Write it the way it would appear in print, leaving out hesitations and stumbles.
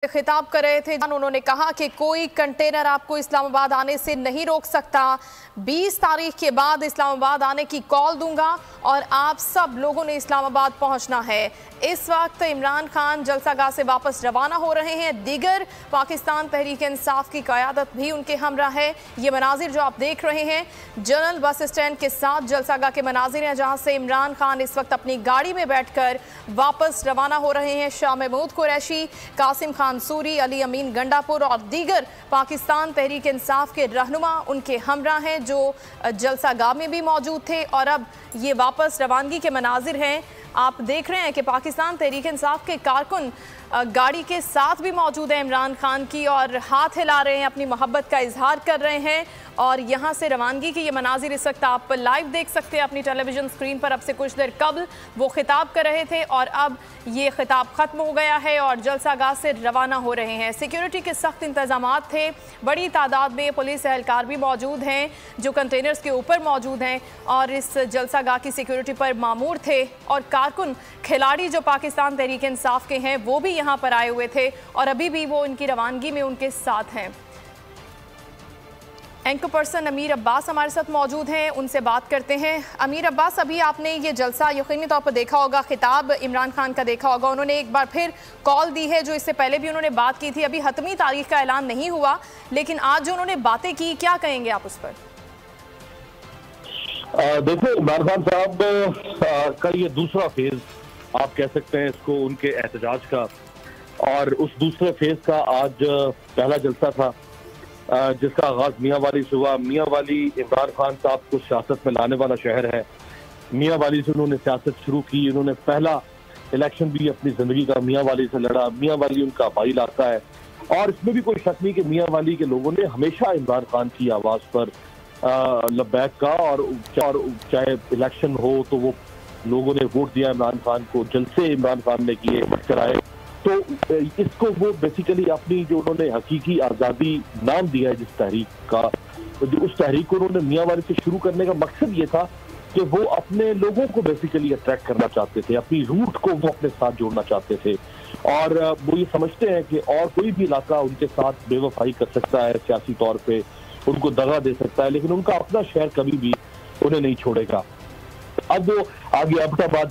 खिताब कर रहे थे। उन्होंने कहा कि कोई कंटेनर आपको इस्लामाबाद आने से नहीं रोक सकता। 20 तारीख के बाद इस्लामाबाद आने की कॉल दूंगा और आप सब लोगों ने इस्लामाबाद पहुंचना है। इस वक्त इमरान खान जलसागाह से वापस रवाना हो रहे हैं। दीगर पाकिस्तान तहरीक इंसाफ की क़यादत भी उनके हमरा है। ये मनाजिर जो आप देख रहे हैं जनरल बस स्टैंड के साथ जलसागाह के मनाजिर हैं, जहां से इमरान खान इस वक्त अपनी गाड़ी में बैठकर वापस रवाना हो रहे हैं। शाह महमूद कुरैशी, कासिम खान सूरी, अली अमीन गंडापुर और दीगर पाकिस्तान तहरीक इंसाफ के रहनुमा उनके हमरा हैं जो जलसागाह में भी मौजूद थे और अब ये वापस रवानगी के मनाजिर हैं। आप देख रहे हैं कि पाकिस्तान तहरीक इंसाफ के कारकुन गाड़ी के साथ भी मौजूद है इमरान खान की और हाथ हिला रहे हैं, अपनी मोहब्बत का इजहार कर रहे हैं। और यहाँ से रवानगी के ये मनाजिर इस वक्त आप लाइव देख सकते हैं अपनी टेलीविजन स्क्रीन पर। अब से कुछ देर कबल वो खिताब कर रहे थे और अब ये खिताब ख़त्म हो गया है और जलसागाह से रवाना हो रहे हैं। सिक्योरिटी के सख्त इंतजामात थे, बड़ी तादाद में पुलिस एहलकार भी मौजूद हैं जो कंटेनर्स के ऊपर मौजूद हैं और इस जलसागाह की सिक्योरिटी पर मामूर थे। और कारकुन खिलाड़ी जो पाकिस्तान तहरीक इंसाफ के हैं वो भी यहाँ पर आए हुए थे और अभी भी वो इनकी रवानगी में उनके साथ हैं। एंकर पर्सन अमीर अब्बास हमारे साथ मौजूद हैं, उनसे बात करते हैं। अमीर अब्बास, अभी आपने ये जलसा यकीनी तौर पर देखा होगा, खिताब इमरान खान का देखा होगा। उन्होंने एक बार फिर कॉल दी है जो इससे पहले भी उन्होंने बात की थी। अभी हतमी तारीख का ऐलान नहीं हुआ, लेकिन आज जो उन्होंने बातें की, क्या कहेंगे आप उस पर? देखो, इमरान खान साहब का ये दूसरा फेज आप कह सकते हैं इसको उनके एहतजाज का, और उस दूसरे फेज का आज पहला जलसा था जिसका आगाज मियाँ वाली से हुआ। मियाँ वाली इमरान खान साहब को सियासत में लाने वाला शहर है। मियाँ वाली से उन्होंने सियासत शुरू की। उन्होंने पहला इलेक्शन भी अपनी जिंदगी का मियाँ वाली से लड़ा। मियाँ वाली उनका भाई इलाका है और इसमें भी कोई शक नहीं कि मियाँ वाली के लोगों ने हमेशा इमरान खान की आवाज पर लब्बैक का, और चाहे इलेक्शन हो तो वो लोगों ने वोट दिया इमरान खान को, जलसे इमरान खान ने किए कराए। तो इसको वो बेसिकली अपनी जो उन्होंने हकीकी आज़ादी नाम दिया है जिस तहरीक का, उस तहरीक को उन्होंने मियाँ वाली से शुरू करने का मकसद ये था कि वो अपने लोगों को बेसिकली अट्रैक्ट करना चाहते थे, अपनी रूट को वो अपने साथ जोड़ना चाहते थे। और वो ये समझते हैं कि और कोई भी इलाका उनके साथ बेवफाई कर सकता है, सियासी तौर पर उनको दगा दे सकता है, लेकिन उनका अपना शहर कभी भी उन्हें नहीं छोड़ेगा। अब वो आगे अब्बटाबाद